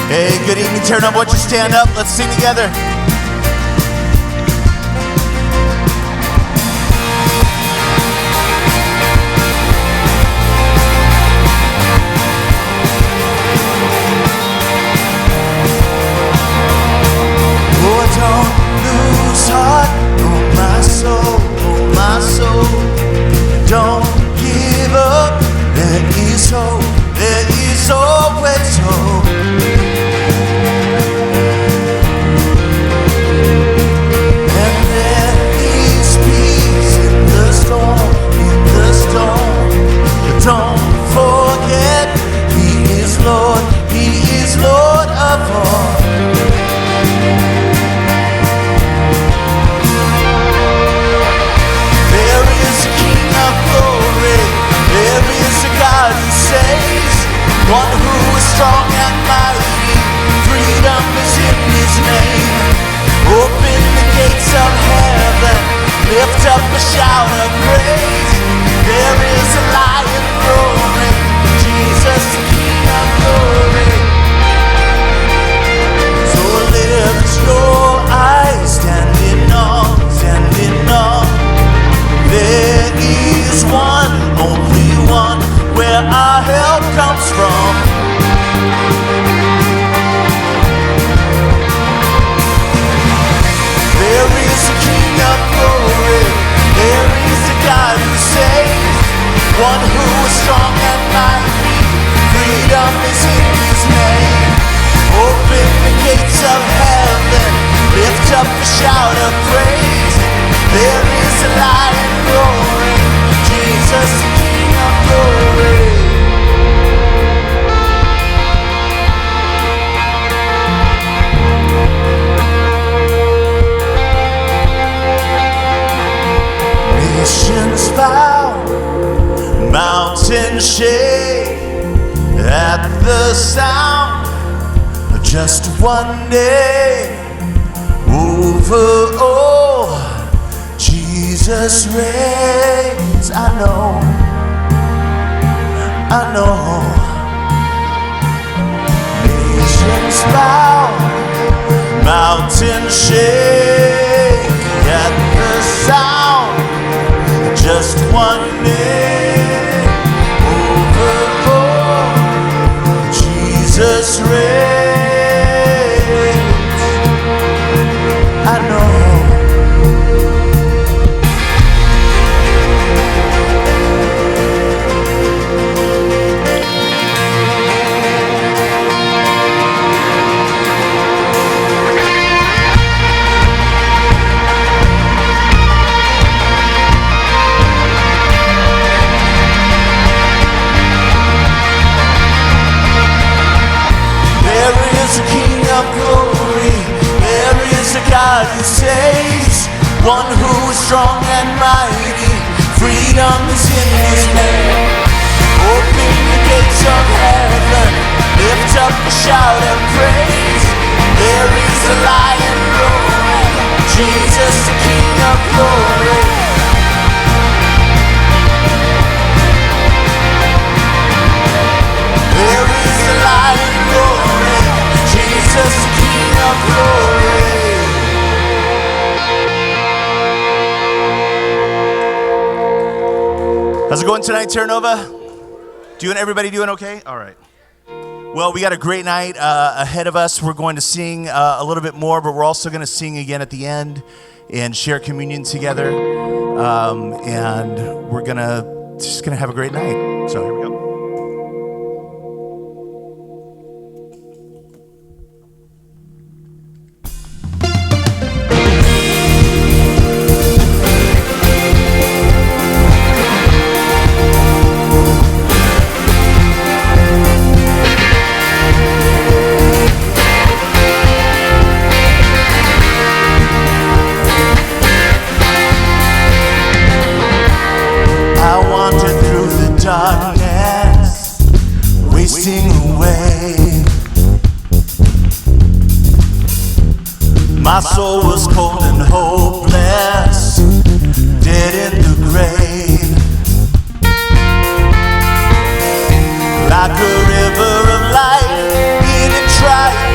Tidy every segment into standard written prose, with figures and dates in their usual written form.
Hey, good evening, Turn Up. Why don't you stand up? Let's sing together. Oh, don't lose heart, oh my soul, don't give up. There is always hope. Don't forget, He is Lord of all. There is a King of glory, there is a God who saves, one who is strong and mighty, freedom is in His name. Open the gates of heaven, lift up a shout of praise. There is a lion roaring, Jesus, the King of glory. So lift your eyes, stand in awe. There is one, only one, where our help comes from. There is a King of glory, there is a God who saves, one who is strong and mighty, freedom is in His name. Open the gates of heaven, lift up a shout of praise. There is a lion roaring, Jesus, the King of glory. Nations bow, mountains shake at the sound of just one name. Over all, Jesus reigns. I know. Nations bow, mountains shake at the sound of just one name. Over all, Jesus reigns. I know. God who saves, one who is strong and mighty, freedom is in His name. Open the gates of heaven, lift up a shout of praise. There is a lion roaring, Jesus, the King of glory. There is a lion roaring, Jesus, the King of glory. How's it going tonight, Terra Nova? Everybody doing okay? All right. Well, we got a great night ahead of us. We're going to sing a little bit more, but we're also going to sing again at the end and share communion together. And we're just gonna have a great night. So here we go. My soul was cold and hopeless, dead in the grave. Like a river of life, in a trial.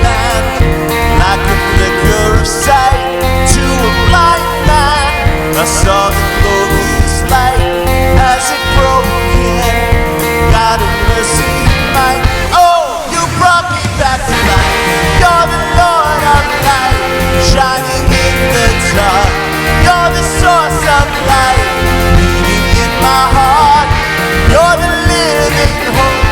I saw the glorious light as it broke in. God of mercy and might. Oh, you brought me back to life. You're the Lord of light, shining in the dark. You're the source of life, beating in my heart. You're the living hope.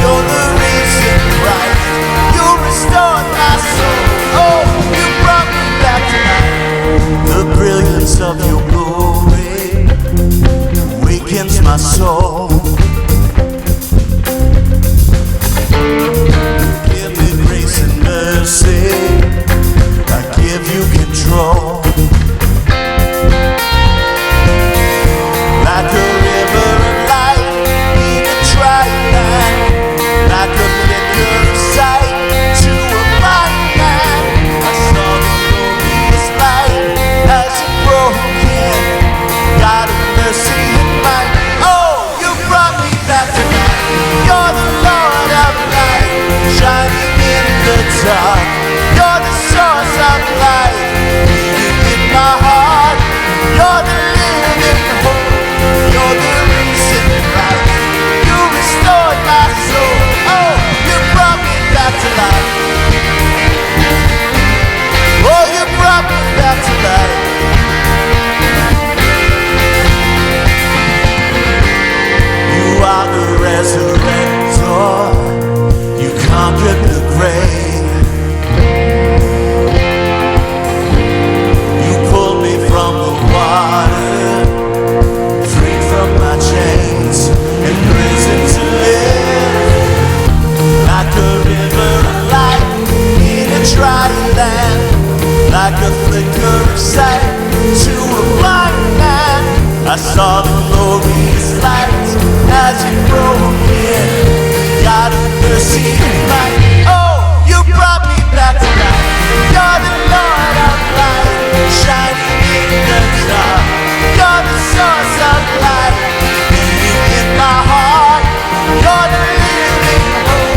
You're the risen Christ. You restored my soul. Oh, you brought me back to life. The brilliance of your glory awakens my soul. Give me grace and mercy. I give you control. Like a river of light in a dry land, like a flicker of sight to a blind man. I saw the glorious light as it broke in. God of mercy and might. Oh, you brought me back to life. You're the Lord of light, shining in the dark. You're the source of life, beating in my heart. You're the living hope. You're the reason Christ. You restored my soul. Oh, you brought me back to life. Oh, you brought me back to life. You are the resurrector. You conquered the grave. You pulled me from the water, free from my chains and risen to live. Like a river of light in a dry land, like a flicker of sight to a blind man. I saw the glorious light as it broke in. God of mercy and might. Oh, you brought me back to life. You're the Lord of light, shining in the dark. You're the source of life, beating in my heart. You're the living hope.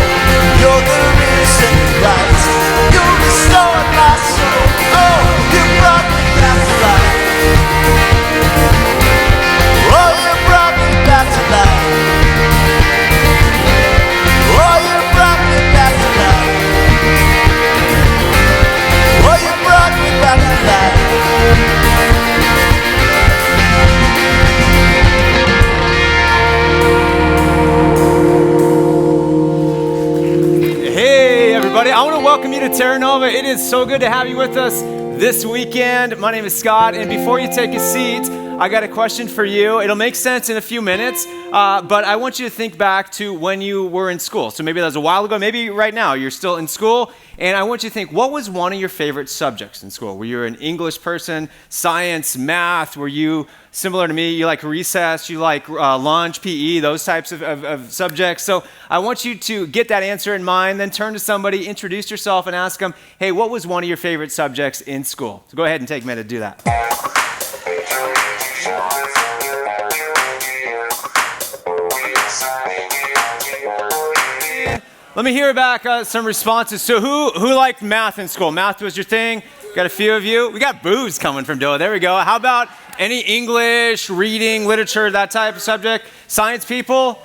You're the risen Christ. You restored my soul. Oh, you brought me back to life. Oh, you brought me back to life. Oh, you brought me back to life. Oh, you brought me back to life. Hey everybody, I want to welcome you to Terra Nova. It is so good to have you with us this weekend. My name is Scott, and before you take a seat, I got a question for you. It'll make sense in a few minutes, but I want you to think back to when you were in school. So maybe that was a while ago, maybe right now you're still in school, and I want you to think, what was one of your favorite subjects in school? Were you an English person, science, math? Were you similar to me? You like recess, you like lunch, PE, those types of subjects. So I want you to get that answer in mind, then turn to somebody, introduce yourself, and ask them, hey, what was one of your favorite subjects in school? So go ahead and take a minute to do that. Let me hear back some responses. So who liked math in school? Math was your thing? Got a few of you. We got boos coming from Doa. There we go. How about any English, reading, literature, that type of subject? Science people?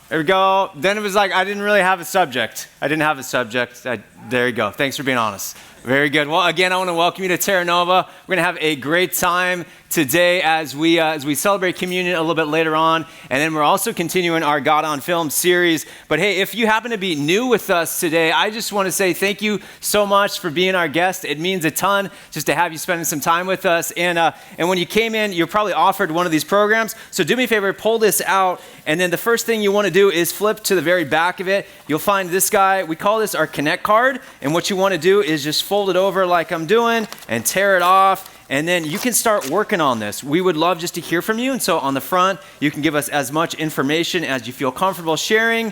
There we go. Then it was like, I didn't really have a subject. There you go. Thanks for being honest. Very good. Well, again, I want to welcome you to Terra Nova. We're going to have a great time today as we celebrate communion a little bit later on, and then we're also continuing our God on Film series. But hey, if you happen to be new with us today, I just want to say thank you so much for being our guest. It means a ton just to have you spending some time with us. And when you came in, you're probably offered one of these programs. So do me a favor, pull this out, and then the first thing you want to do is flip to the very back of it. You'll find this guy. We call this our Connect card, and what you want to do is just fold it over like I'm doing and tear it off. And then you can start working on this. We would love just to hear from you. And so on the front, you can give us as much information as you feel comfortable sharing.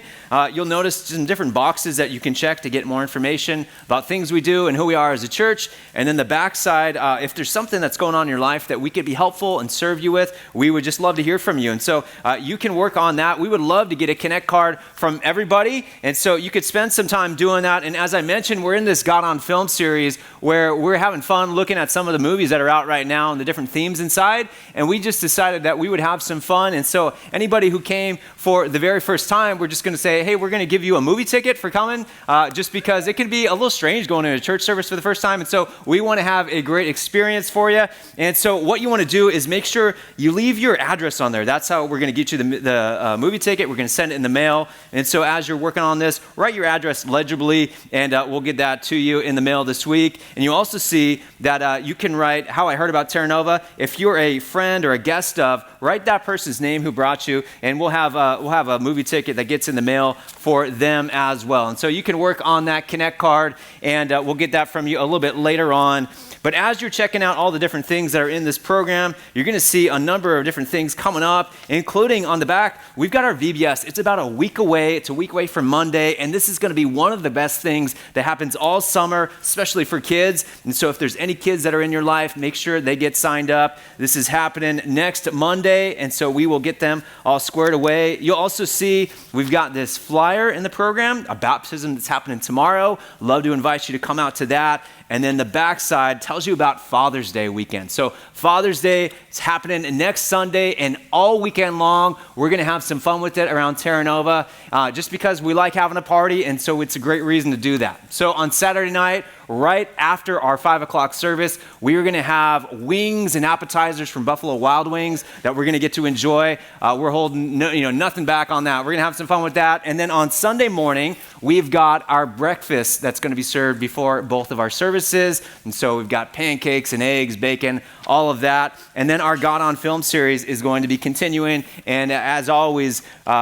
You'll notice some different boxes that you can check to get more information about things we do and who we are as a church. And then the back side, if there's something that's going on in your life that we could be helpful and serve you with, we would just love to hear from you. And so you can work on that. We would love to get a Connect card from everybody. And so you could spend some time doing that. And as I mentioned, we're in this God on Film series where we're having fun looking at some of the movies that are are out right now and the different themes inside. And we just decided that we would have some fun. And so anybody who came for the very first time, we're just going to say, hey, we're going to give you a movie ticket for coming, just because it can be a little strange going to a church service for the first time. And so we want to have a great experience for you. And so what you want to do is make sure you leave your address on there. That's how we're going to get you the movie ticket. We're going to send it in the mail. And so as you're working on this, write your address legibly, and we'll get that to you in the mail this week. And you also see that you can write how I heard about Terra Nova. If you're a friend or a guest of, write that person's name who brought you, and we'll have a movie ticket that gets in the mail for them as well. And so you can work on that Connect card, and we'll get that from you a little bit later on. But as you're checking out all the different things that are in this program, you're going to see a number of different things coming up, including on the back, we've got our VBS. It's about a week away. It's a week away from Monday, and this is going to be one of the best things that happens all summer, especially for kids. And so if there's any kids that are in your life, make sure they get signed up. This is happening next Monday, and so we will get them all squared away. You'll also see we've got this flyer in the program, a baptism that's happening tomorrow. Love to invite you to come out to that. And then the backside tells you about Father's Day weekend. So Father's Day is happening next Sunday, and all weekend long, we're going to have some fun with it around Terra Nova, just because we like having a party, and so it's a great reason to do that. So on Saturday night, right after our 5 o'clock service, we are going to have wings and appetizers from Buffalo Wild Wings that we're going to get to enjoy. We're holding nothing back on that. We're going to have some fun with that. And then on Sunday morning, we've got our breakfast that's going to be served before both of our services. And so we've got pancakes and eggs, bacon, all of that. And then our God on Film series is going to be continuing. And as always,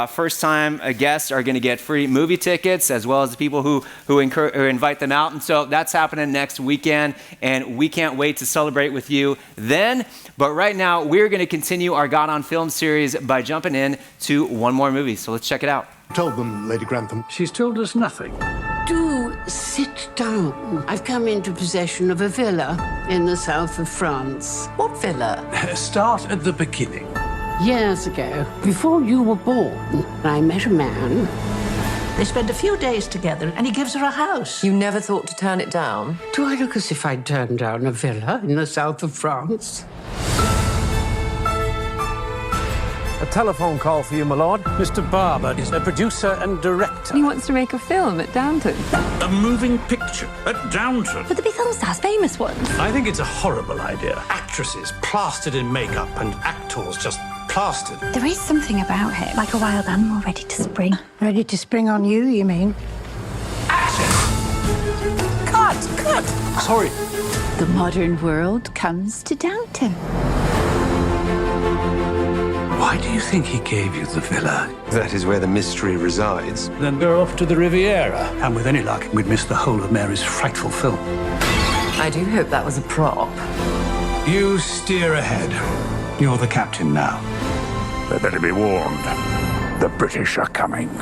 first-time guests are going to get free movie tickets, as well as the people who invite them out. And so that's happening next weekend, and we can't wait to celebrate with you then. But right now, we're going to continue our God on Film series by jumping in to one more movie. So let's check it out. Told them, Lady Grantham. She's told us nothing. Do sit down. I've come into possession of a villa in the south of France. What villa? Start at the beginning. Years ago, before you were born, I met a man. They spend a few days together and he gives her a house. You never thought to turn it down? Do I look as if I'd turned down a villa in the south of France? A telephone call for you, my lord. Mr. Barber is a producer and director. He wants to make a film at Downton. A moving picture at Downton. But the big film stars, famous ones. I think it's a horrible idea. Actresses plastered in makeup and actors just plastered. There is something about him, like a wild animal ready to spring. Ready to spring on you, you mean? Cut! Sorry. The modern world comes to Downton. Why do you think he gave you the villa? That is where the mystery resides. Then we're off to the Riviera. And with any luck, we'd miss the whole of Mary's frightful film. I do hope that was a prop. You steer ahead. You're the captain now. They better be warned. The British are coming.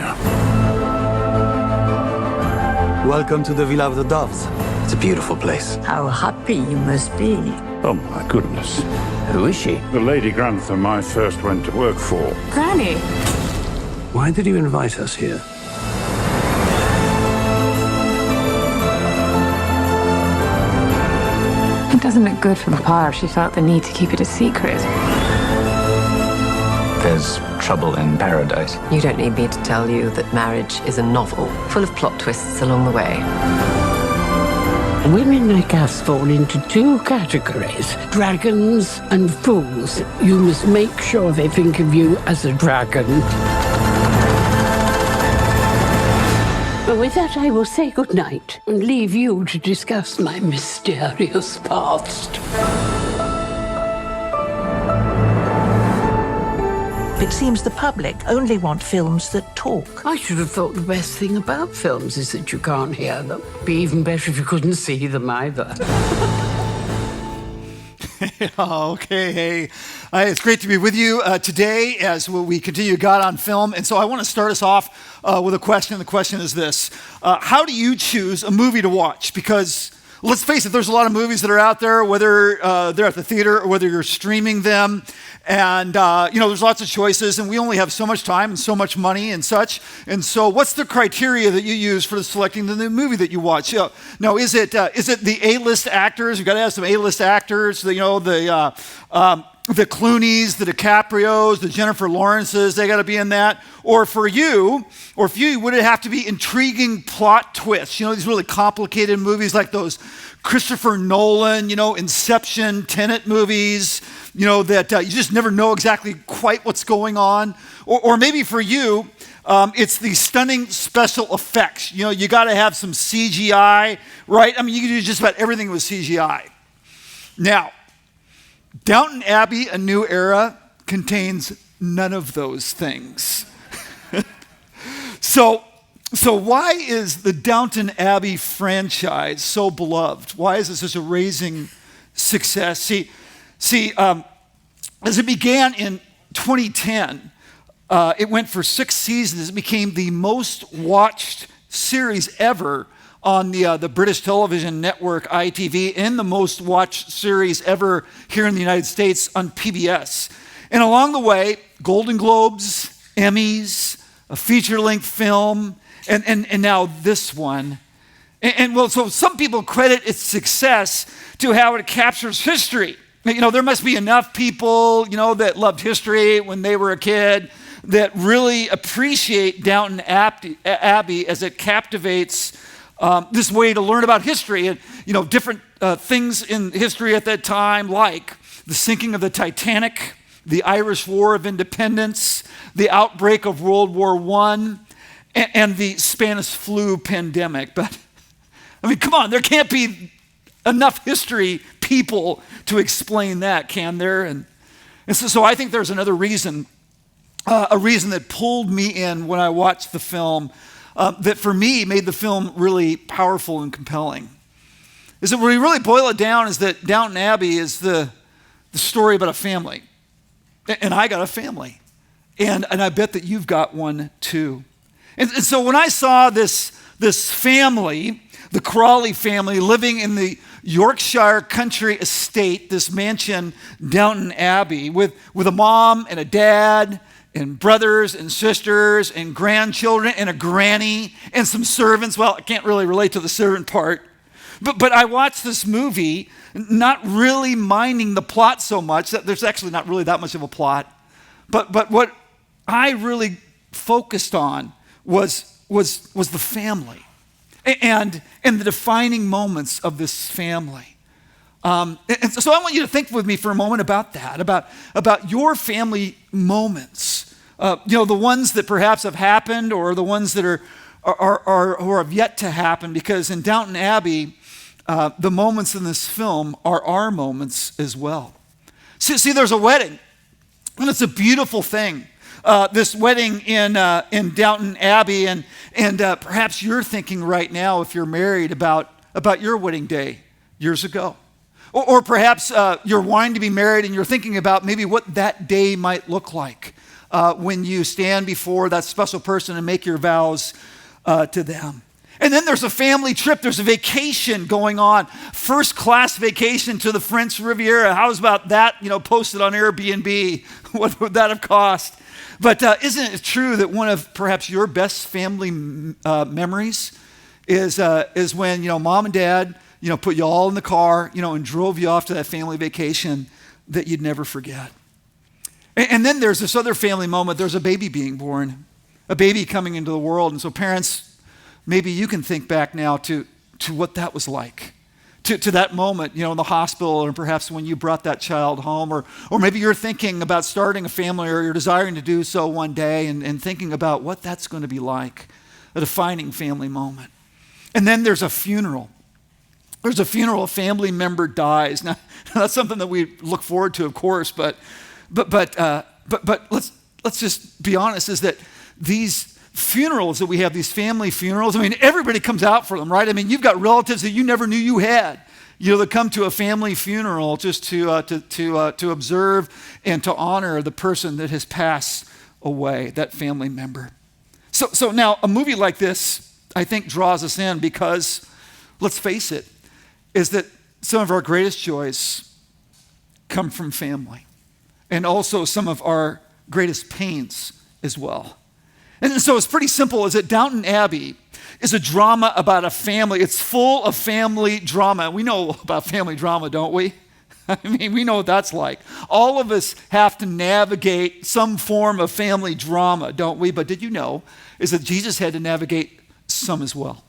Welcome to the Villa of the Doves. It's a beautiful place. How happy you must be. Oh, my goodness. Who is she? The Lady Grantham I first went to work for. Granny. Why did you invite us here? It doesn't look good from afar. She felt the need to keep it a secret. There's trouble in paradise. You don't need me to tell you that marriage is a novel, full of plot twists along the way. Women like us fall into two categories, dragons and fools. You must make sure they think of you as a dragon. But with that, I will say good night and leave you to discuss my mysterious past. It seems the public only want films that talk. I should have thought the best thing about films is that you can't hear them. Be even better if you couldn't see them either. Okay, hey. It's great to be with you today as we continue God on Film. And so I want to start us off with a question. The question is this. How do you choose a movie to watch? Because let's face it, there's a lot of movies that are out there, whether they're at the theater or whether you're streaming them. And, there's lots of choices, and we only have so much time and so much money and such. And so what's the criteria that you use for selecting the new movie that you watch? Now, is it the A-list actors? You've got to have some A-list actors, the Clooneys, the DiCaprios, the Jennifer Lawrences, they got to be in that. Or for you, would it have to be intriguing plot twists? These really complicated movies like those Christopher Nolan, Inception, Tenet movies, that you just never know exactly quite what's going on. Or maybe for you, it's the stunning special effects. You got to have some CGI, right? I mean, you can do just about everything with CGI. Now, Downton Abbey, A New Era, contains none of those things. So why is the Downton Abbey franchise so beloved? Why is it such a raising success? See, as it began in 2010, it went for 6 seasons. It became the most watched series ever on the British television network ITV, and the most watched series ever here in the United States on PBS. And along the way, Golden Globes, Emmys, a feature-length film, and now this one. So some people credit its success to how it captures history. There must be enough people, that loved history when they were a kid that really appreciate Downton Abbey as it captivates this way to learn about history and, different things in history at that time, like the sinking of the Titanic, the Irish War of Independence, the outbreak of World War I, and the Spanish flu pandemic. But, come on, there can't be enough history people to explain that, can there? And so I think there's another reason, a reason that pulled me in when I watched the film, that for me made the film really powerful and compelling. Is that when we really boil it down is that Downton Abbey is the story about a family. And I got a family. And I bet that you've got one too. And so when I saw this family, the Crawley family, living in the Yorkshire country estate, this mansion, Downton Abbey, with a mom and a dad and brothers and sisters and grandchildren and a granny and some servants. Well, I can't really relate to the servant part. But I watched this movie not really minding the plot so much. That there's actually not really that much of a plot. But what I really focused on was the family and the defining moments of this family. And so I want you to think with me for a moment about that, about your family moments. The ones that perhaps have happened or the ones that are have yet to happen, because in Downton Abbey, the moments in this film are our moments as well. See, there's a wedding, and it's a beautiful thing. This wedding in Downton Abbey, and perhaps you're thinking right now, if you're married, about your wedding day years ago. Or perhaps you're wanting to be married and you're thinking about maybe what that day might look like when you stand before that special person and make your vows to them. And then there's a family trip. There's a vacation going on, first-class vacation to the French Riviera. How's about that, posted on Airbnb? What would that have cost? But isn't it true that one of perhaps your best family memories is when, mom and dad, put you all in the car, and drove you off to that family vacation that you'd never forget? And then there's this other family moment. There's a baby being born, a baby coming into the world. And so parents, maybe you can think back now to what that was like, to that moment, in the hospital, or perhaps when you brought that child home, or maybe you're thinking about starting a family, or you're desiring to do so one day, and thinking about what that's going to be like, a defining family moment. And then there's a funeral. There's a funeral, a family member dies. Now, that's something that we look forward to, of course, but let's just be honest, is that these funerals that we have, these family funerals, everybody comes out for them, right? You've got relatives that you never knew you had, that come to a family funeral just to observe and to honor the person that has passed away, that family member. So now a movie like this, I think, draws us in because, let's face it, is that some of our greatest joys come from family, and also some of our greatest pains as well. And so it's pretty simple, is that Downton Abbey is a drama about a family. It's full of family drama. We know about family drama, don't we? I mean, we know what that's like. All of us have to navigate some form of family drama, don't we? But did you know is that Jesus had to navigate some as well?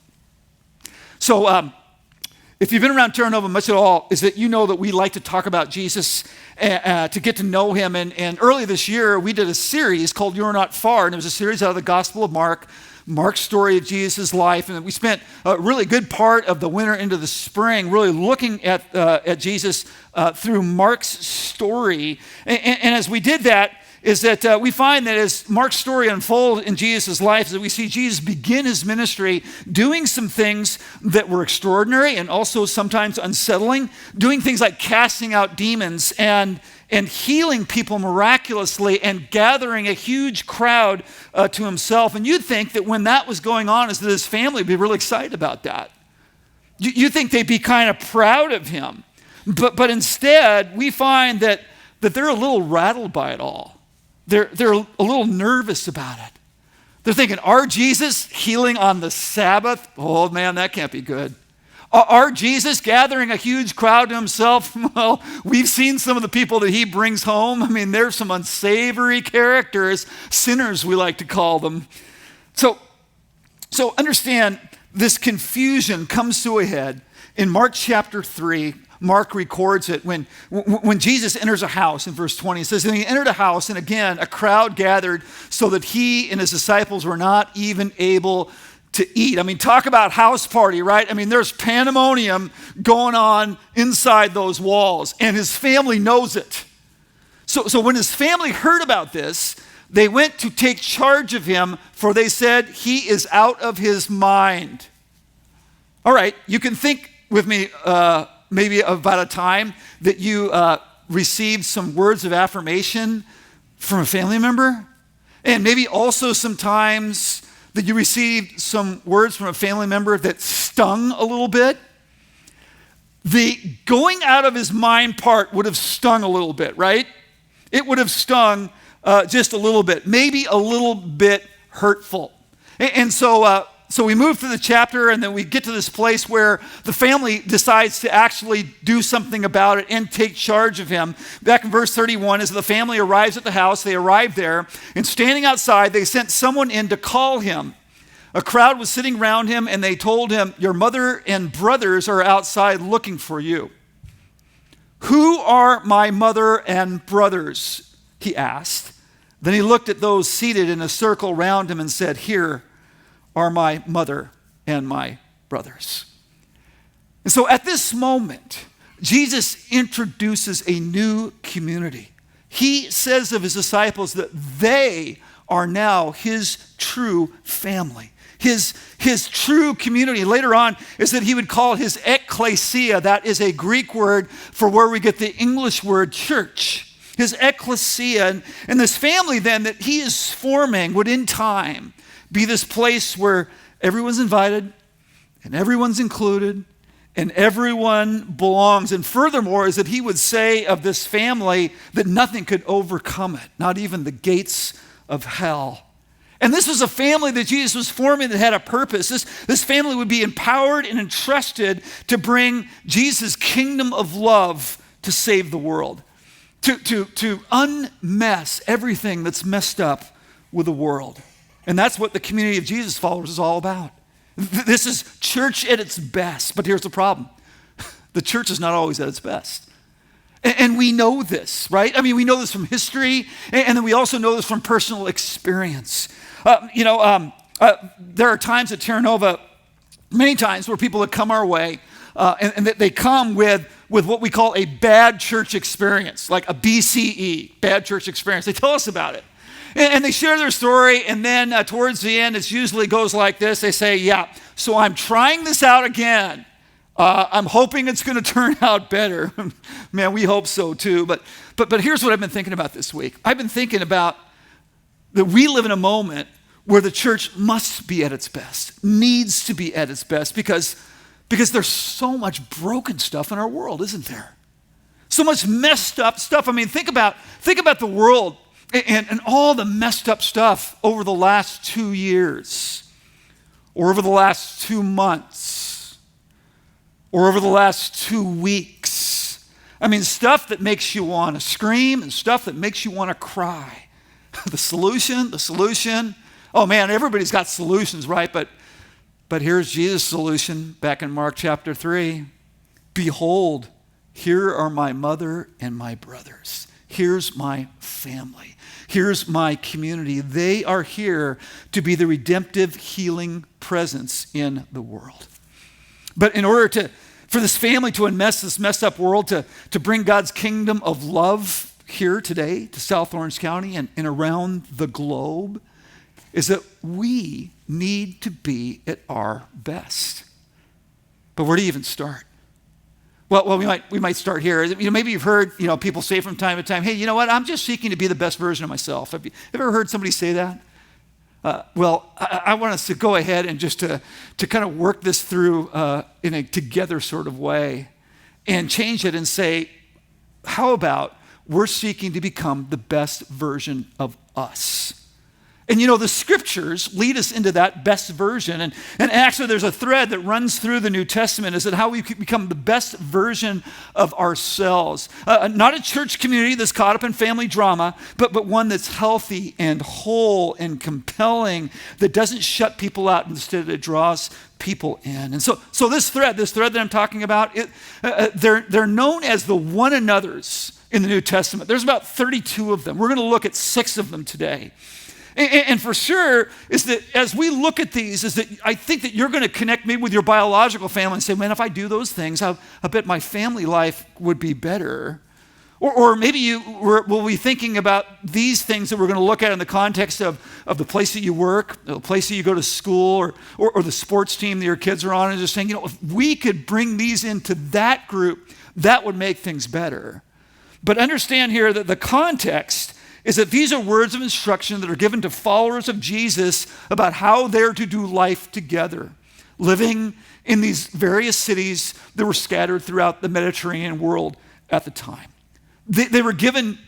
So if you've been around Terra Nova much at all, is that you know that we like to talk about Jesus, to get to know him. And early this year, we did a series called You're Not Far, and it was a series out of the Gospel of Mark, Mark's story of Jesus' life. And we spent a really good part of the winter into the spring really looking at Jesus through Mark's story. And as we did that, is that we find that as Mark's story unfolds in Jesus' life, is that we see Jesus begin his ministry doing some things that were extraordinary and also sometimes unsettling, doing things like casting out demons and healing people miraculously and gathering a huge crowd to himself. And you'd think that when that was going on, is that his family would be really excited about that. You think they'd be kind of proud of him. But instead, we find that they're a little rattled by it all. They're a little nervous about it. They're thinking, our Jesus healing on the Sabbath? Oh man, that can't be good. Our Jesus gathering a huge crowd to himself? Well, we've seen some of the people that he brings home. I mean, there's some unsavory characters, sinners we like to call them. So understand, this confusion comes to a head in Mark chapter 3. Mark records it when Jesus enters a house in verse 20. It says, and he entered a house, and again, a crowd gathered so that he and his disciples were not even able to eat. I mean, talk about house party, right? I mean, there's pandemonium going on inside those walls, and his family knows it. So when his family heard about this, they went to take charge of him, for they said, he is out of his mind. All right, you can think with me maybe about a time that you received some words of affirmation from a family member, and maybe also sometimes that you received some words from a family member that stung a little bit. The going out of his mind part would have stung a little bit, right? It would have stung just a little bit, maybe a little bit hurtful. And so we move through the chapter, and then we get to this place where the family decides to actually do something about it and take charge of him. Back in verse 31, as the family arrives at the house, they arrive there, and standing outside, they sent someone in to call him. A crowd was sitting around him, and they told him, your mother and brothers are outside looking for you. Who are my mother and brothers? He asked. Then he looked at those seated in a circle around him and said, here are my mother and my brothers. And so at this moment, Jesus introduces a new community. He says of his disciples that they are now his true family, his true community. Later on is that he would call his ecclesia. That is a Greek word for where we get the English word church. His ecclesia. And this family then that he is forming would in time be this place where everyone's invited and everyone's included and everyone belongs. And furthermore is that he would say of this family that nothing could overcome it, not even the gates of hell. And this was a family that Jesus was forming that had a purpose. This family would be empowered and entrusted to bring Jesus' kingdom of love to save the world, to unmess everything that's messed up with the world. And that's what the community of Jesus followers is all about. This is church at its best. But here's the problem. The church is not always at its best. And we know this, right? I mean, we know this from history, and then we also know this from personal experience. There are times at Terra Nova, many times, where people have come our way, and they come with what we call a bad church experience, like a BCE, bad church experience. They tell us about it. And they share their story, and then towards the end, it usually goes like this. They say, yeah, so I'm trying this out again. I'm hoping it's going to turn out better. Man, we hope so too. But here's what I've been thinking about this week. I've been thinking about that we live in a moment where the church must be at its best, needs to be at its best, because Because there's so much broken stuff in our world, isn't there? So much messed up stuff. I mean, think about the world and all the messed up stuff over the last 2 years, or over the last 2 months, or over the last 2 weeks. I mean, stuff that makes you want to scream and stuff that makes you want to cry. The solution. Oh man, everybody's got solutions, right? But here's Jesus' solution back in Mark chapter 3. Behold, here are my mother and my brothers. Here's my family. Here's my community. They are here to be the redemptive, healing presence in the world. But in order for this family to unmess this messed up world, to bring God's kingdom of love here today to South Orange County and around the globe, is that we need to be at our best. But where do you even start? Well, we might start here. Maybe you've heard people say from time to time, hey, you know what? I'm just seeking to be the best version of myself. Have you ever heard somebody say that? I want us to go ahead and just to kind of work this through in a together sort of way and change it and say, how about we're seeking to become the best version of us? And the scriptures lead us into that best version. And actually there's a thread that runs through the New Testament, is that how we can become the best version of ourselves. Not a church community that's caught up in family drama, but one that's healthy and whole and compelling, that doesn't shut people out, instead it draws people in. And so this thread that I'm talking about, they're known as the one another's in the New Testament. There's about 32 of them. We're going to look at 6 of them today. And for sure is that as we look at these, is that I think that you're going to connect maybe with your biological family and say, man, if I do those things, I bet my family life would be better. Or maybe you will be thinking about these things that we're going to look at in the context of the place that you work, the place that you go to school, or the sports team that your kids are on, and just saying, if we could bring these into that group, that would make things better. But understand here that the context is that these are words of instruction that are given to followers of Jesus about how they're to do life together, living in these various cities that were scattered throughout the Mediterranean world at the time. They were given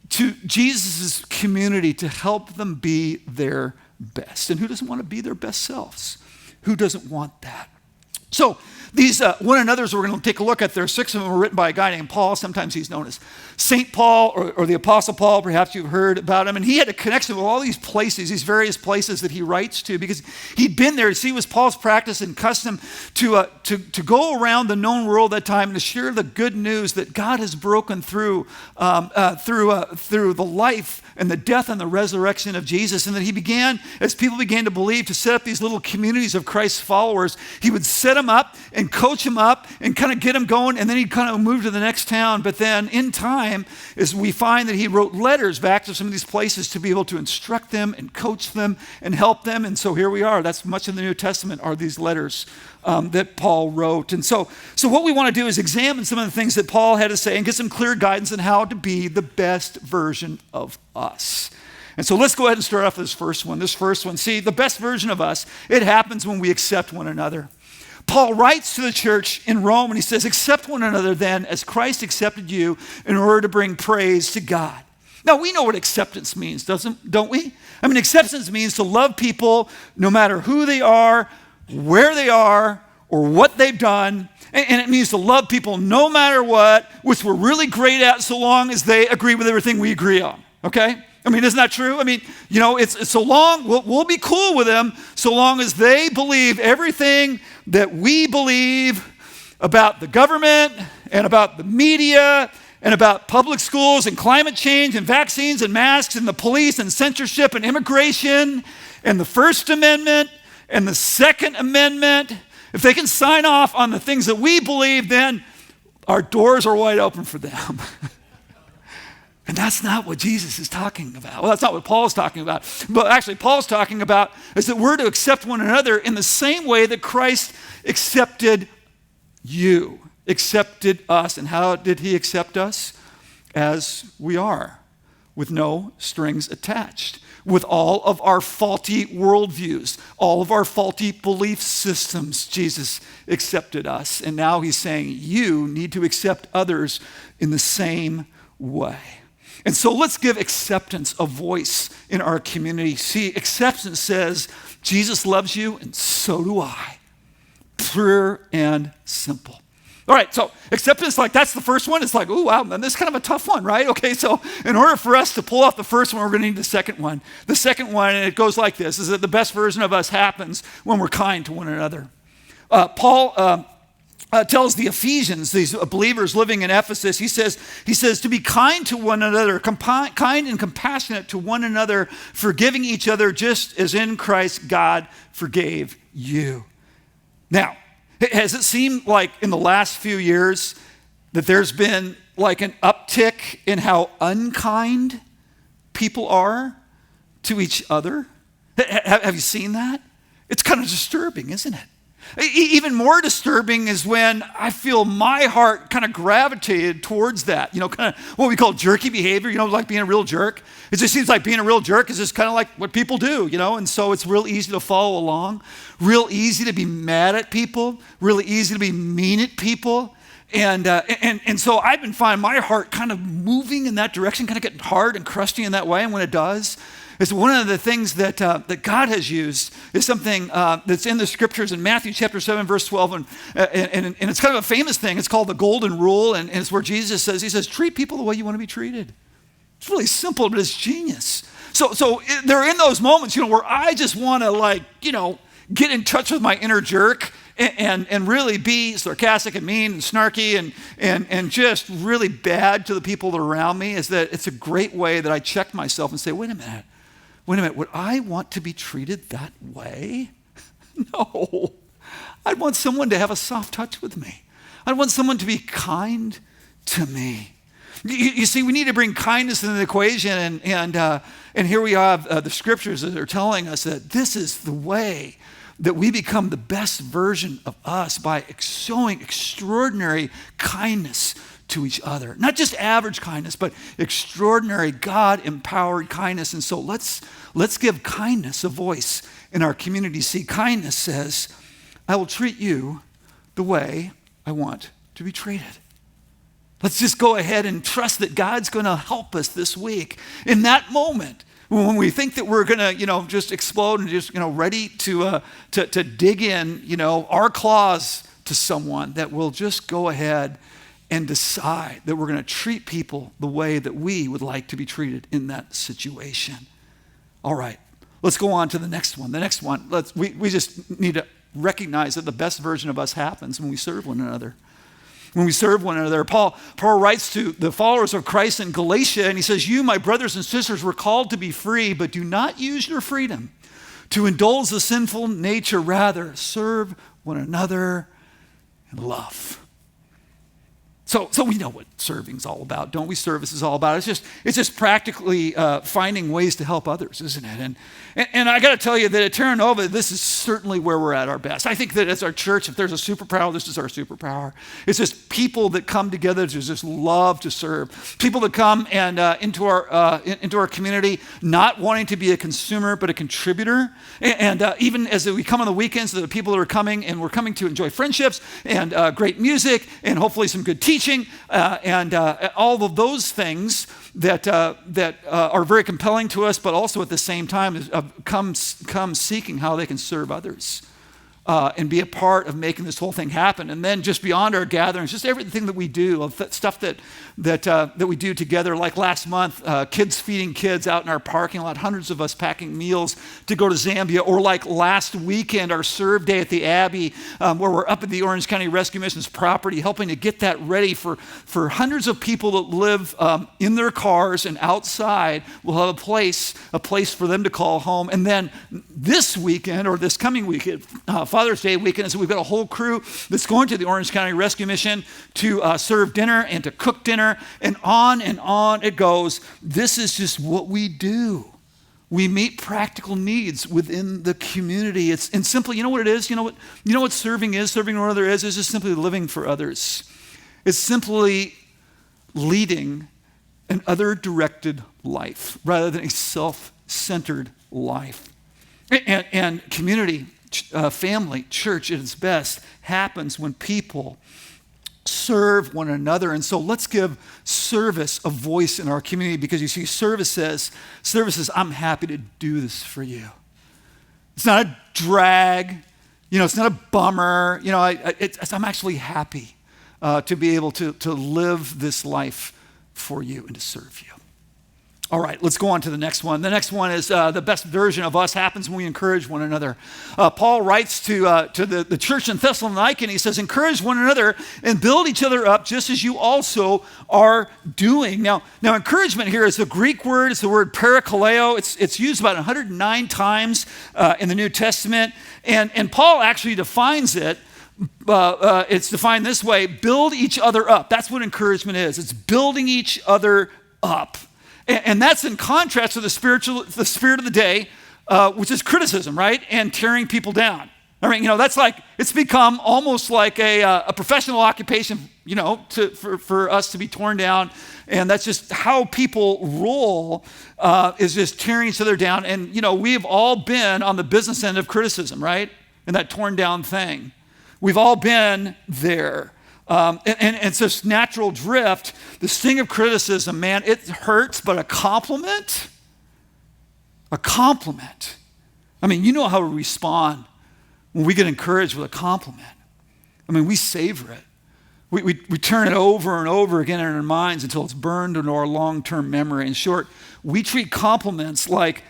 to Jesus' community to help them be their best. And who doesn't want to be their best selves? Who doesn't want that? So these one another's we're going to take a look at, there are 6 of them were written by a guy named Paul. Sometimes he's known as St. Paul or the Apostle Paul. Perhaps you've heard about him. And he had a connection with all these places, these various places that he writes to, because he'd been there. See, it was Paul's practice and custom to go around the known world at that time and to share the good news that God has broken through the life and the death and the resurrection of Jesus. And that he began, as people began to believe, to set up these little communities of Christ's followers. He would set them up and coach them up and kind of get them going, and then he'd kind of move to the next town. But then in time, as we find that he wrote letters back to some of these places to be able to instruct them and coach them and help them. And so here we are. That's much of the New Testament are these letters that Paul wrote. And so what we want to do is examine some of the things that Paul had to say and get some clear guidance on how to be the best version of us. And so let's go ahead and start off with this first one. See, the best version of us, it happens when we accept one another. Paul writes to the church in Rome and he says, accept one another then as Christ accepted you in order to bring praise to God. Now, we know what acceptance means, don't we? I mean, acceptance means to love people no matter who they are, where they are, or what they've done. And it means to love people no matter what, which we're really great at so long as they agree with everything we agree on, okay? I mean, isn't that true? I mean, it's so long, we'll be cool with them so long as they believe everything that we believe about the government and about the media and about public schools and climate change and vaccines and masks and the police and censorship and immigration and the First Amendment and the Second Amendment. If they can sign off on the things that we believe, then our doors are wide open for them. And that's not what Jesus is talking about. Well, that's not what Paul's talking about. But actually, Paul's talking about is that we're to accept one another in the same way that Christ accepted you, accepted us. And how did he accept us? As we are. with no strings attached, with all of our faulty worldviews, all of our faulty belief systems. Jesus accepted us, and now he's saying you need to accept others in the same way. And so let's give acceptance a voice in our community. See, acceptance says, Jesus loves you, and so do I. Pure and simple. All right, so acceptance, like that's the first one. It's like, oh, wow, man, this is kind of a tough one, right? Okay, so in order for us to pull off the first one, we're going to need the second one. The second one, and it goes like this, is that the best version of us happens when we're kind to one another. Paul tells the Ephesians, these believers living in Ephesus, he says to be kind to one another, kind and compassionate to one another, forgiving each other just as in Christ God forgave you. Now, has it seemed like in the last few years that there's been like an uptick in how unkind people are to each other? Have you seen that? It's kind of disturbing, isn't it? Even more disturbing is when I feel my heart kind of gravitated towards that, kind of what we call jerky behavior, like being a real jerk. It just seems like being a real jerk is just kind of like what people do, and so it's real easy to follow along, real easy to be mad at people, really easy to be mean at people. And so I've been finding my heart kind of moving in that direction, kind of getting hard and crusty in that way. And when it does, it's one of the things that God has used is something that's in the scriptures in Matthew chapter 7, verse 12. And it's kind of a famous thing. It's called the golden rule. And it's where Jesus says, treat people the way you want to be treated. It's really simple, but it's genius. So they're in those moments, where I just want to get in touch with my inner jerk and really be sarcastic and mean and snarky and just really bad to the people that are around me. Is that it's a great way that I check myself and say, wait a minute, would I want to be treated that way? No. I'd want someone to have a soft touch with me. I'd want someone to be kind to me. You see, we need to bring kindness into the equation, and here we have the scriptures that are telling us that this is the way that we become the best version of us by showing extraordinary kindness to each other. Not just average kindness, but extraordinary God-empowered kindness. And so let's give kindness a voice in our community. See, kindness says, I will treat you the way I want to be treated. Let's just go ahead and trust that God's going to help us this week. In that moment, when we think that we're going to, just explode and just, ready to dig in, our claws to someone, that we'll just go ahead and decide that we're going to treat people the way that we would like to be treated in that situation. All right, let's go on to the next one. The next one, we just need to recognize that the best version of us happens when we serve one another. When we serve one another. Paul writes to the followers of Christ in Galatia, and he says, you, my brothers and sisters, were called to be free, but do not use your freedom to indulge the sinful nature. Rather, serve one another in love. So we know what serving's all about, don't we? Service is all about. It's just practically finding ways to help others, isn't it? And I got to tell you that at Terra Nova, this is certainly where we're at our best. I think that as our church, if there's a superpower, this is our superpower. It's just people that come together to just love to serve. People that come and into our community, not wanting to be a consumer but a contributor. And even as we come on the weekends, the people that are coming, and we're coming to enjoy friendships and great music and hopefully some good teaching and all of those things that are very compelling to us, but also at the same time come seeking how they can serve others and be a part of making this whole thing happen. And then just beyond our gatherings, just everything that we do, stuff that we do together. Like last month, kids feeding kids out in our parking lot, hundreds of us packing meals to go to Zambia. Or like last weekend, our serve day at the Abbey, where we're up at the Orange County Rescue Mission's property, helping to get that ready for hundreds of people that live in their cars and outside. We'll have a place for them to call home. And then this weekend, or this coming weekend, Father's Day weekend, so we've got a whole crew that's going to the Orange County Rescue Mission to serve dinner and to cook dinner, and on it goes. This is just what we do. We meet practical needs within the community. And simply, you know what it is? You know what serving is? Serving one another is just simply living for others. It's simply leading an other-directed life rather than a self-centered life. And community, family, church at its best happens when people serve one another. And so let's give service a voice in our community, because you see, service says, I'm happy to do this for you. It's not a drag, it's not a bummer. I'm actually happy to be able to live this life for you and to serve you. All right, let's go on to the next one. The next one is the best version of us happens when we encourage one another. Paul writes to the church in Thessalonica, and he says, encourage one another and build each other up just as you also are doing. Now encouragement here is the Greek word. It's the word parakaleo. It's used about 109 times in the New Testament. And Paul actually defines it. It's defined this way: build each other up. That's what encouragement is. It's building each other up. And that's in contrast to the spirit of the day, which is criticism, right? And tearing people down. I mean, that's like, it's become almost like a professional occupation, for us to be torn down. And that's just how people roll, is just tearing each other down. And, we've all been on the business end of criticism, right? And that torn down thing. We've all been there. And it's this natural drift, the sting of criticism, man, it hurts, but a compliment. I mean, you know how we respond when we get encouraged with a compliment. I mean, we savor it. We turn it over and over again in our minds until it's burned into our long-term memory. In short, we treat compliments like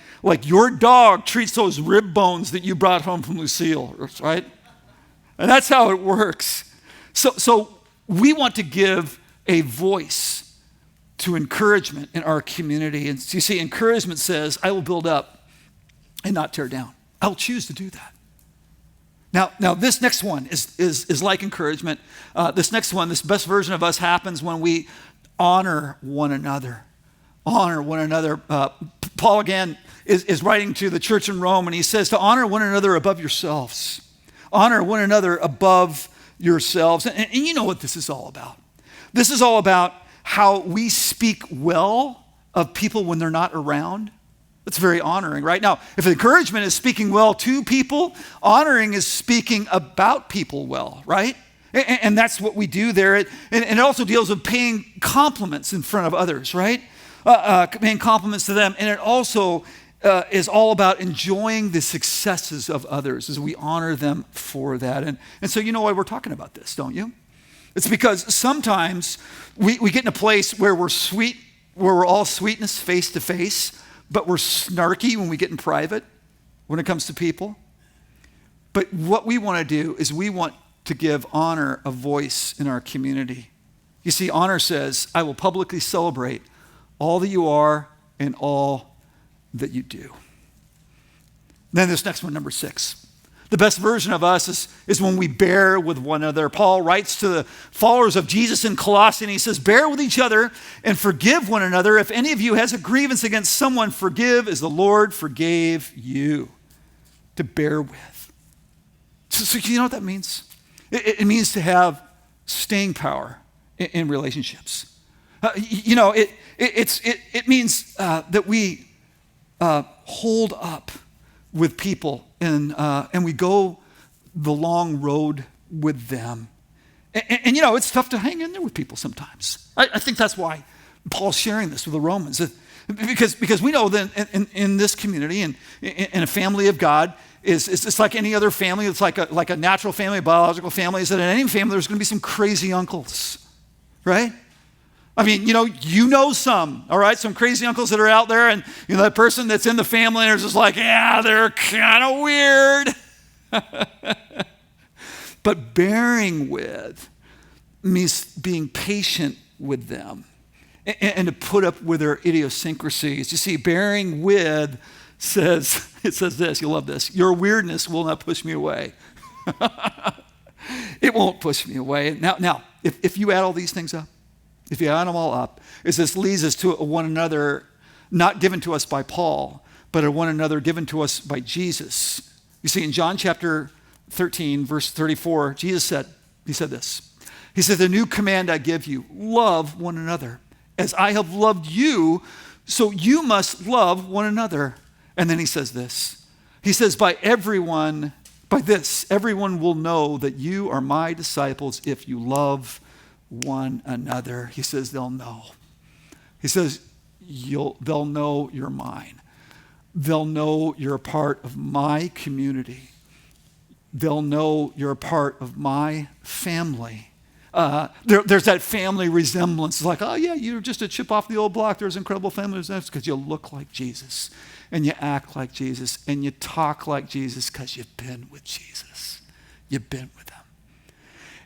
your dog treats those rib bones that you brought home from Lucille, right? And that's how it works. So we want to give a voice to encouragement in our community. And you see, encouragement says, I will build up and not tear down. I will choose to do that. Now this next one is like encouragement. This next one, this best version of us happens when we honor one another. Honor one another. Paul, again, is writing to the church in Rome, and he says to honor one another above yourselves. Honor one another above yourselves. And you know what this is all about. This is all about how we speak well of people when they're not around. That's very honoring, right? Now, if encouragement is speaking well to people, honoring is speaking about people well, right? And that's what we do there. And it also deals with paying compliments in front of others, right? Paying compliments to them. And it also is all about enjoying the successes of others as we honor them for that. And so you know why we're talking about this, don't you? It's because sometimes we get in a place where we're all sweetness face to face, but we're snarky when we get in private when it comes to people. But what we want to do is we want to give honor a voice in our community. You see, honor says, I will publicly celebrate all that you are and all that you do. Then this next one, number 6. The best version of us is when we bear with one another. Paul writes to the followers of Jesus in Colossae, and he says, bear with each other and forgive one another. If any of you has a grievance against someone, forgive as the Lord forgave you. To bear with. So you know what that means? It means to have staying power in relationships. It means that we hold up with people and we go the long road with them. And it's tough to hang in there with people sometimes. I think that's why Paul's sharing this with the Romans. Because we know that in this community and in a family of God, it's like any other family. It's like a natural family, a biological family. Is that in any family there's going to be some crazy uncles, right? I mean, you know some, all right? Some crazy uncles that are out there, and that person that's in the family and is just like, yeah, they're kind of weird. But bearing with means being patient with them and to put up with their idiosyncrasies. You see, bearing with says this, you'll love this, your weirdness will not push me away. It won't push me away. Now, if you add all these things up, if you add them all up, this leads us to one another, not given to us by Paul, but a one another given to us by Jesus. You see, in John chapter 13, verse 34, Jesus said this. He said, the new command I give you, love one another as I have loved you, so you must love one another. And then he says this. He says, by this, everyone will know that you are my disciples if you love one another. He says they'll know. He says they'll know you're mine. They'll know you're a part of my community. They'll know you're a part of my family. There's that family resemblance. It's like, oh yeah, you're just a chip off the old block. There's incredible family resemblance because you look like Jesus and you act like Jesus and you talk like Jesus because you've been with Jesus. You've been with him.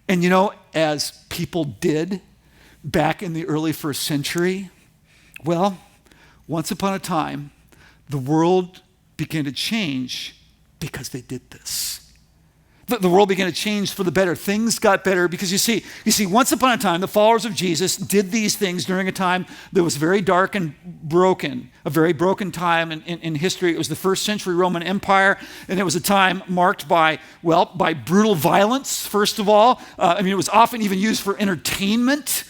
And you know, as people did back in the early first century, well, once upon a time, the world began to change because they did this. The world began to change for the better. Things got better because you see, once upon a time, the followers of Jesus did these things during a time that was very dark and broken, a very broken time in history. It was the first century Roman Empire, and it was a time marked by brutal violence, first of all. It was often even used for entertainment.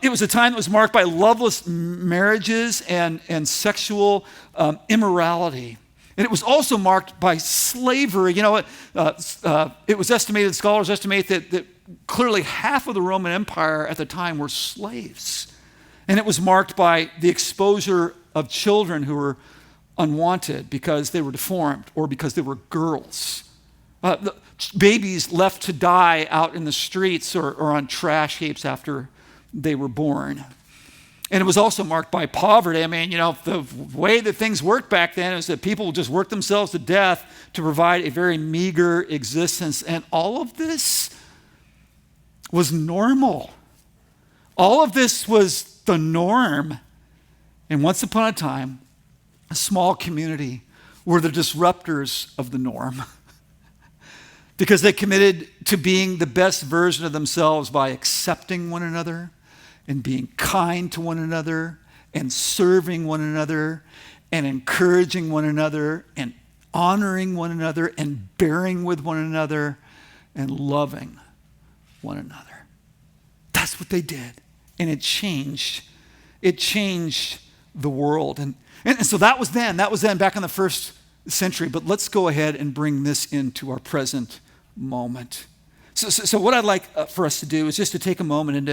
It was a time that was marked by loveless marriages and sexual immorality. And it was also marked by slavery. You know, it was estimated, scholars estimate that clearly half of the Roman Empire at the time were slaves. And it was marked by the exposure of children who were unwanted because they were deformed or because they were girls. Babies left to die out in the streets or on trash heaps after they were born. And it was also marked by poverty. The way that things worked back then is that people just worked themselves to death to provide a very meager existence. And all of this was normal. All of this was the norm. And once upon a time, a small community were the disruptors of the norm because they committed to being the best version of themselves by accepting one another and being kind to one another and serving one another and encouraging one another and honoring one another and bearing with one another and loving one another. That's what they did. And it changed the world. And so that was then back in the first century. But let's go ahead and bring this into our present moment. So what I'd like for us to do is just to take a moment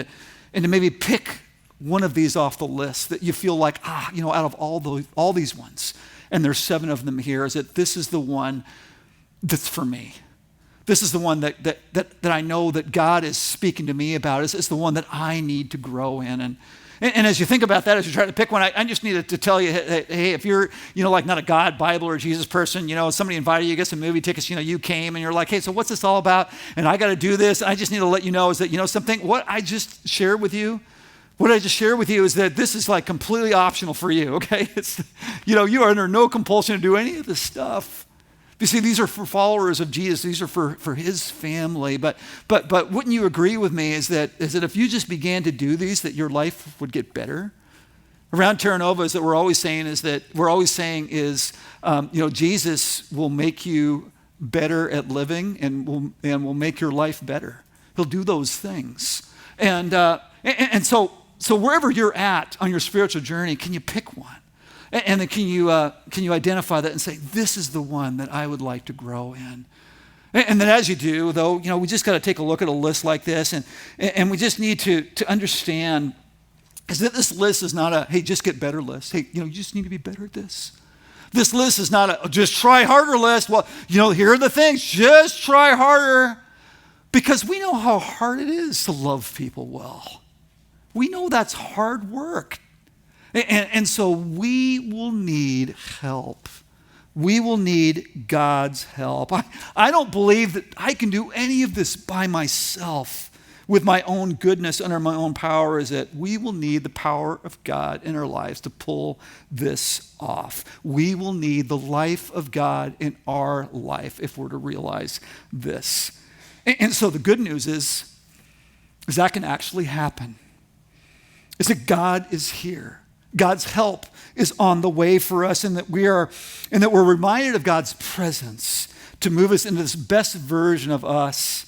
and to maybe pick one of these off the list that you feel like, out of all these ones, and there's 7 of them here, is that this is the one that's for me. This is the one that I know that God is speaking to me about. It's the one that I need to grow in. And as you think about that, as you try to pick one, I just needed to tell you, hey, if you're, not a God, Bible, or Jesus person, somebody invited you to get some movie tickets, you came and you're like, hey, so what's this all about? And I got to do this. I just need to let you know is that, something, what I just shared with you is that this is like completely optional for you, okay? It's, you are under no compulsion to do any of this stuff. You see, these are for followers of Jesus. These are for his family. But wouldn't you agree with me is that if you just began to do these, that your life would get better? Around Terra Nova, is that we're always saying is Jesus will make you better at living and will make your life better. He'll do those things. And so wherever you're at on your spiritual journey, can you pick one? And then can you identify that and say, this is the one that I would like to grow in? And then as you do, though, we just got to take a look at a list like this, and we just need to understand is that this list is not a, hey, just get better list. Hey, you just need to be better at this. This list is not a just try harder list. Well, here are the things, just try harder. Because we know how hard it is to love people well. We know that's hard work. And so we will need help. We will need God's help. I don't believe that I can do any of this by myself with my own goodness under my own power. Is that we will need the power of God in our lives to pull this off. We will need the life of God in our life if we're to realize this. And so the good news is that can actually happen. Is that God is here. God's help is on the way for us, and that we're reminded of God's presence to move us into this best version of us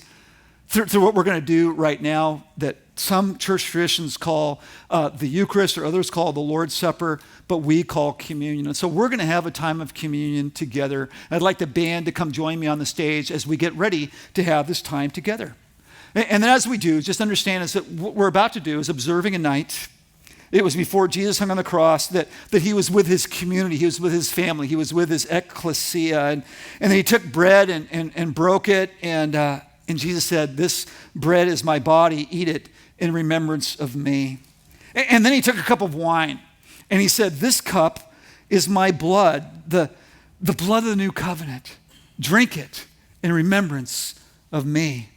through what we're going to do right now that some church traditions call the Eucharist, or others call the Lord's Supper, but we call communion. And so we're going to have a time of communion together. I'd like the band to come join me on the stage as we get ready to have this time together. And then as we do, just understand is that what we're about to do is observing a night. It was before Jesus hung on the cross that he was with his community, he was with his family, he was with his ecclesia. And then he took bread and broke it, and Jesus said, "This bread is my body, eat it in remembrance of me." And then he took a cup of wine, and he said, "This cup is my blood, the blood of the new covenant. Drink it in remembrance of me."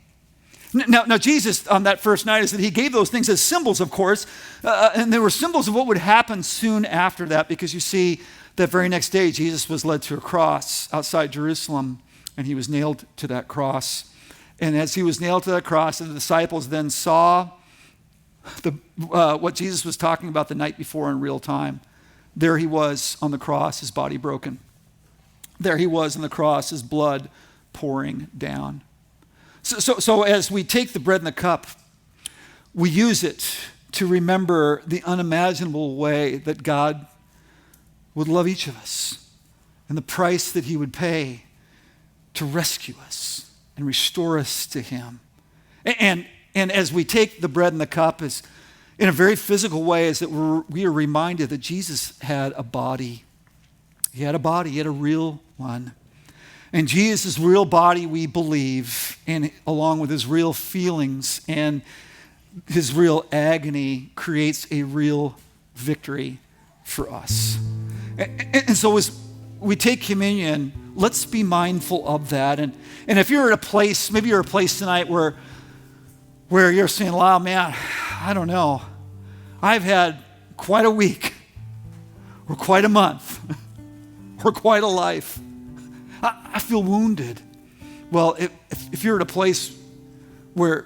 Now, Jesus on that first night is that he gave those things as symbols, of course, and they were symbols of what would happen soon after that, because you see that very next day Jesus was led to a cross outside Jerusalem, and he was nailed to that cross. And as he was nailed to that cross, the disciples then saw what Jesus was talking about the night before in real time. There he was on the cross, his body broken. There he was on the cross, his blood pouring down. So as we take the bread and the cup, we use it to remember the unimaginable way that God would love each of us and the price that he would pay to rescue us and restore us to him. And as we take the bread and the cup, is in a very physical way, is that we are reminded that Jesus had a body. He had a body, he had a real one. And Jesus' real body, we believe, and along with his real feelings and his real agony, creates a real victory for us. And so as we take communion, let's be mindful of that. And if you're at a place, maybe you're at a place tonight where you're saying, "Wow, man, I don't know. I've had quite a week, or quite a month, or quite a life. I feel wounded." Well, if you're at a place where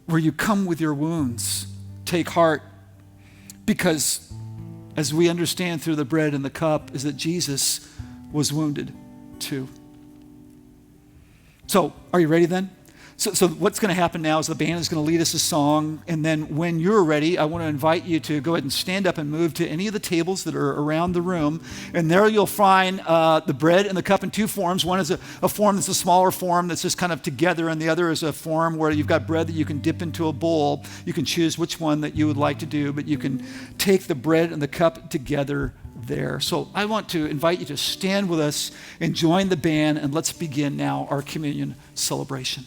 you come with your wounds, take heart, because as we understand through the bread and the cup is that Jesus was wounded too. So, are you ready then? So what's going to happen now is the band is going to lead us a song, and then when you're ready, I want to invite you to go ahead and stand up and move to any of the tables that are around the room, and there you'll find the bread and the cup in two forms. One is a form that's a smaller form that's just kind of together, and the other is a form where you've got bread that you can dip into a bowl. You can choose which one that you would like to do, but you can take the bread and the cup together there. So I want to invite you to stand with us and join the band, and let's begin now our communion celebration.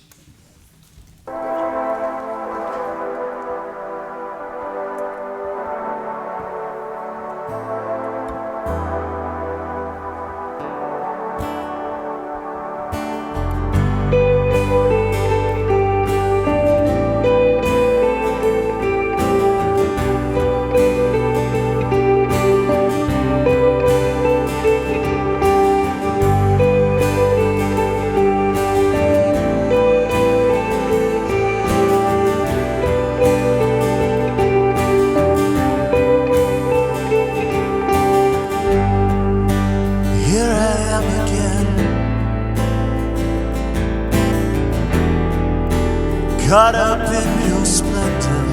Caught up in your splendor,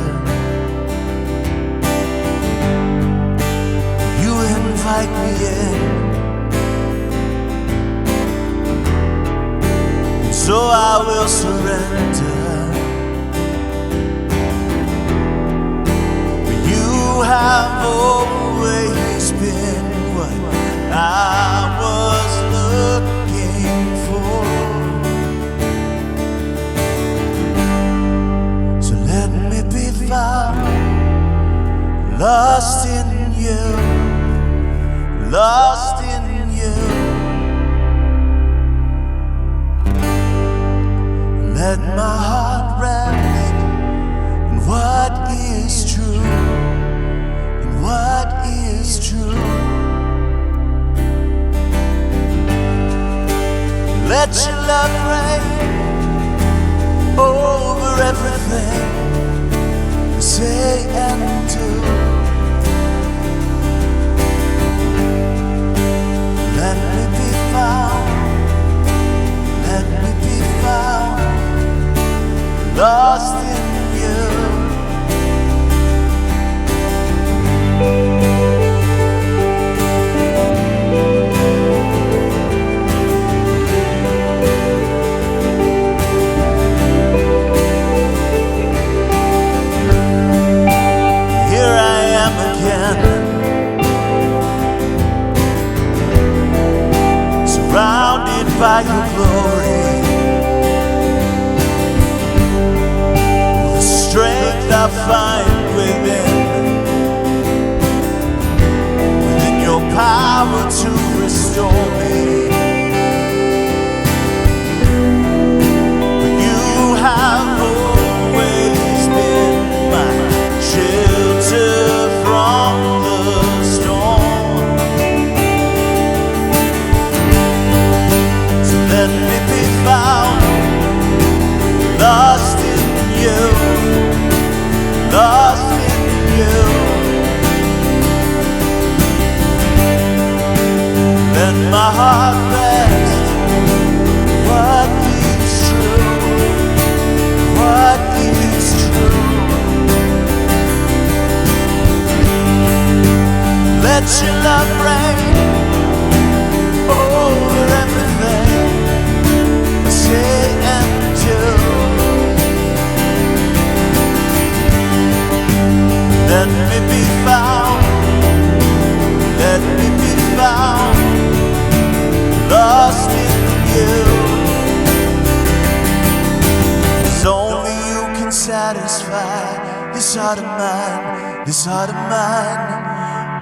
you invite me in, so I will surrender. You have always been what I was looking for. Lost in you, lost in you. Let my heart rest in what is true, in what is true. Let your love reign over everything I say and do. Let me be found, let me be found, lost in you. by your glory. The strength I find within your power to restore me. You have always been my shelter from the storm. So let me be found lost in you, lost in you. Let my heart rest. What is true? What is true? Let your love reign over everything I say and do. Let me be found. Let me be found lost in you. 'Cause only you can satisfy this heart of mine, this heart of mine.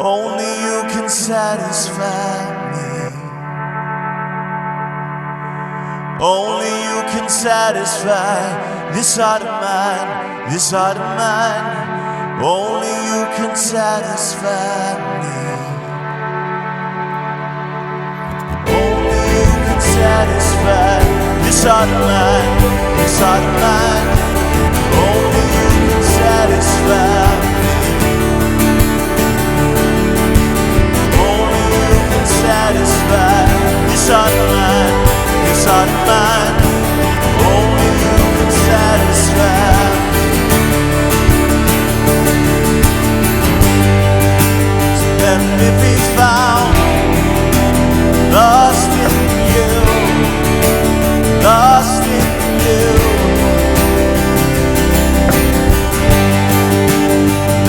Only you can satisfy me. Only you can satisfy this heart of mine, this heart of mine. Only you can satisfy me. Only you can satisfy this heart of mine, this heart of mine. Only you can satisfy me. Only you can satisfy this heart of mine, this heart of mine. Only you can satisfy me. So let me be found lost in you, lost in you.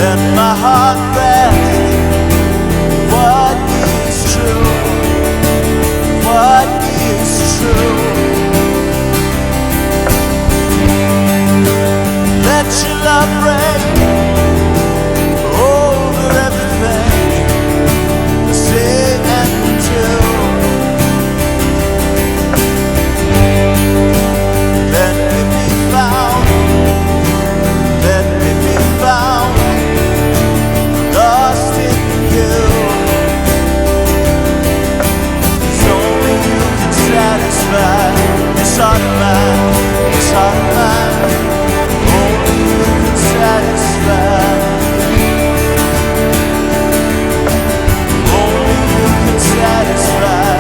Let my heart rest. What is true? What is true? Let your love reign over everything I say and do. Let me be found. Let me be found lost in you. 'Cause only you can satisfy this heart of mine, this heart of mine. Only you can satisfy. Only you can satisfy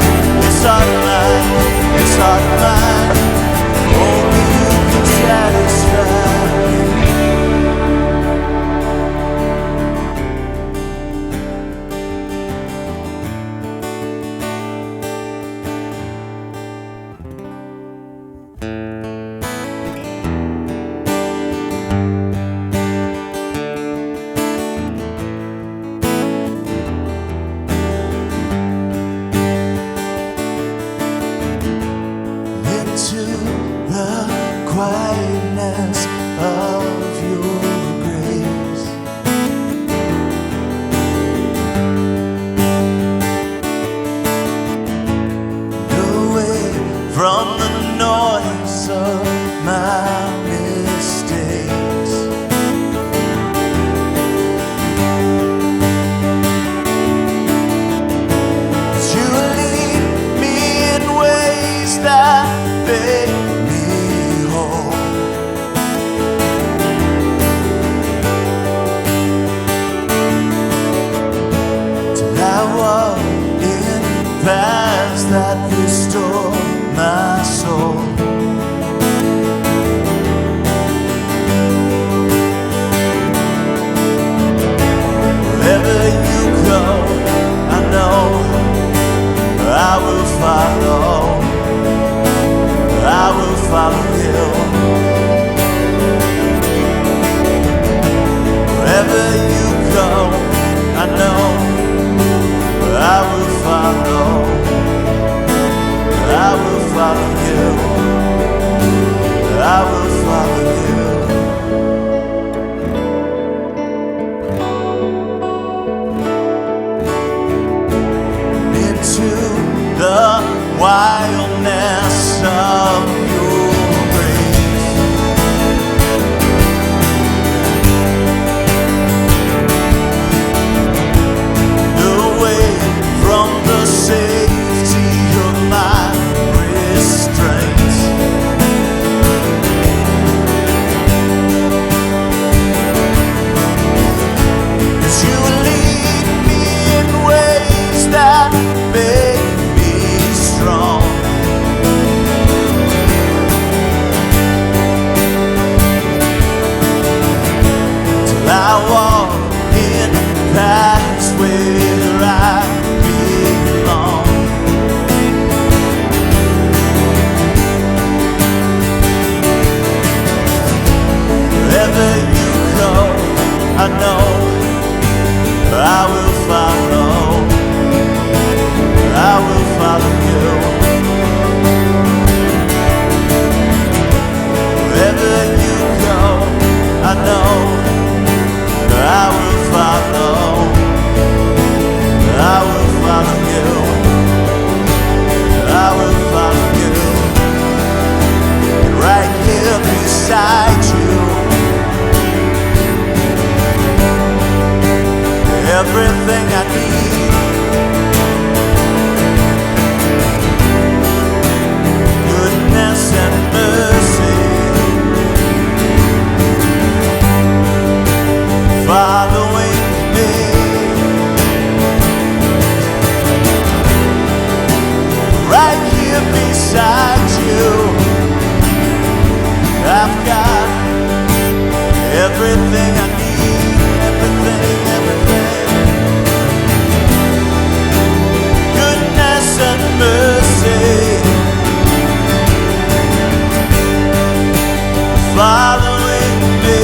this heart of mine, this heart of mine. Only you can satisfy. Into the quietness of your grace. Away from the noise of my mistakes. You lead me in ways that make me whole. Till I walk in paths that restore my soul. Wherever you go, I know I will follow. I will follow you. Wherever you go, I know I will follow. I will follow you. I will follow you. Into the wildness of your grace. Away from the safety of my restraints. As you lead me in ways that make me strong. Till I walk in paths where I belong. Wherever you go, I know I will follow. I will follow you. Wherever you go, I know I will follow. I will follow you. I will follow you. And right here beside you, everything I need. Goodness and mercy, following me. Right here beside you, I've got everything I need. Everything, everything. Goodness and mercy, following me.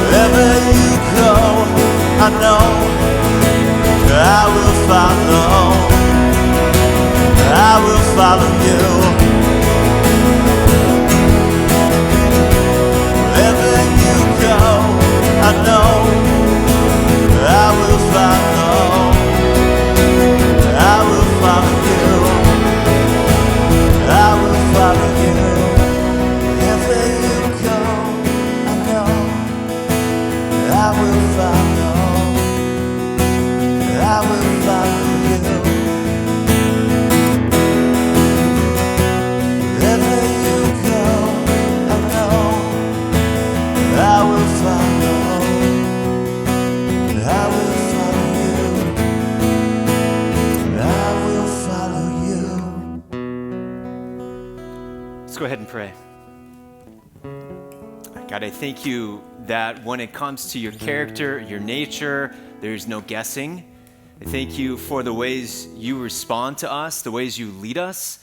Wherever you go, I know I will follow. I will follow you. Wherever you go, I know I will follow. I will follow you. I will follow you. Wherever you go, I know I will follow. I will follow you. Wherever you go, I know I will follow. I will follow you. I will follow you. Let's go ahead and pray. God, I thank you that when it comes to your character, your nature, there's no guessing. I thank you for the ways you respond to us, the ways you lead us,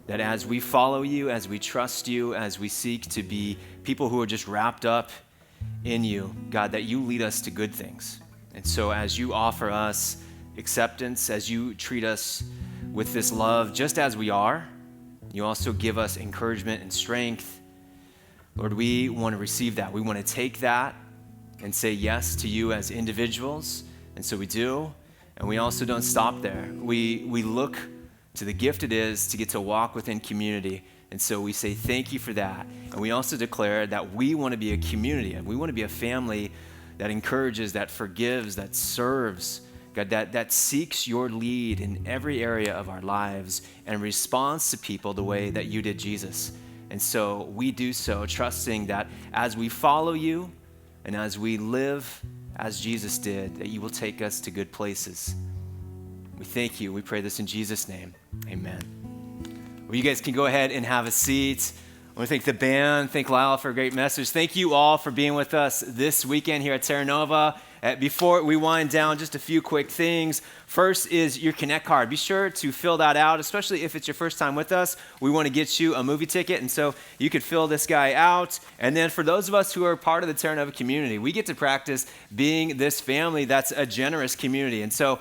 that as we follow you, as we trust you, as we seek to be people who are just wrapped up in you, God, that you lead us to good things. And so as you offer us acceptance, as you treat us with this love just as we are, you also give us encouragement and strength. Lord, we want to receive that. We want to take that and say yes to you as individuals. And so we do. And we also don't stop there. We look to the gift it is to get to walk within community. And so we say thank you for that. And we also declare that we want to be a community. And we want to be a family that encourages, that forgives, that serves. God, that seeks your lead in every area of our lives and responds to people the way that you did, Jesus. And so we do so, trusting that as we follow you and as we live as Jesus did, that you will take us to good places. We thank you. We pray this in Jesus' name. Amen. Well, you guys can go ahead and have a seat. I want to thank the band, thank Lyle for a great message. Thank you all for being with us this weekend here at Terra Nova. Before we wind down, just a few quick things. First is your Connect card. Be sure to fill that out, especially if it's your first time with us. We want to get you a movie ticket, and so you could fill this guy out. And then for those of us who are part of the Terra Nova community, we get to practice being this family that's a generous community. And so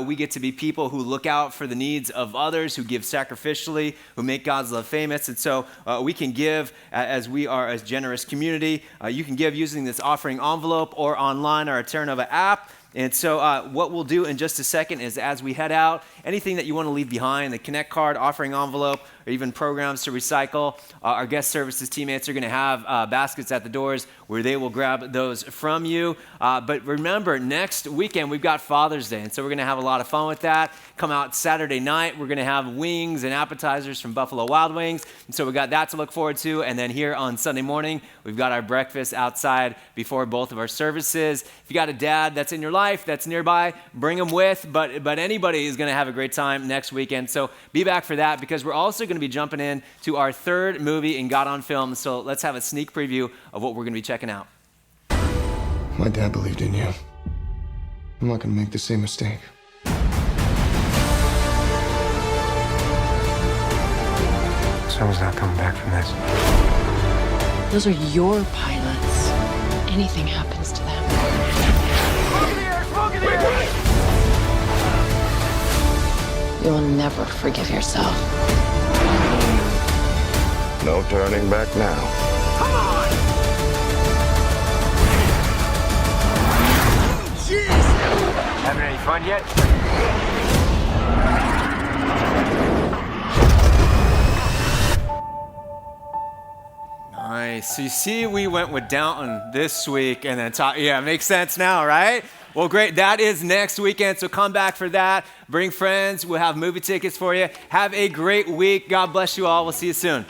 we get to be people who look out for the needs of others, who give sacrificially, who make God's love famous. And so we can give as we are a generous community. You can give using this offering envelope or online or our Terra Nova app. And so what we'll do in just a second is as we head out, anything that you want to leave behind, the Connect card, offering envelope, or even programs to recycle, our guest services teammates are going to have baskets at the doors where they will grab those from you. But remember, next weekend we've got Father's Day, and so we're going to have a lot of fun with that. Come out Saturday night, we're going to have wings and appetizers from Buffalo Wild Wings, and so we got that to look forward to. And then here on Sunday morning, we've got our breakfast outside before both of our services. If you got a dad that's in your life, that's nearby, bring them with, but anybody is going to have a great time next weekend. So be back for that, because we're also going to be jumping in to our third movie in God on Film. So let's have a sneak preview of what we're going to be checking out. My dad believed in you. I'm not going to make the same mistake. Someone's not coming back from this. Those are your pilots. Anything happens to them. Smoke in the air! You'll never forgive yourself. No turning back now. Come on! Jeez! Having any fun yet? Nice. So you see, we went with Downton this week and then yeah, makes sense now, right? Well, great. That is next weekend, so come back for that. Bring friends. We'll have movie tickets for you. Have a great week. God bless you all. We'll see you soon.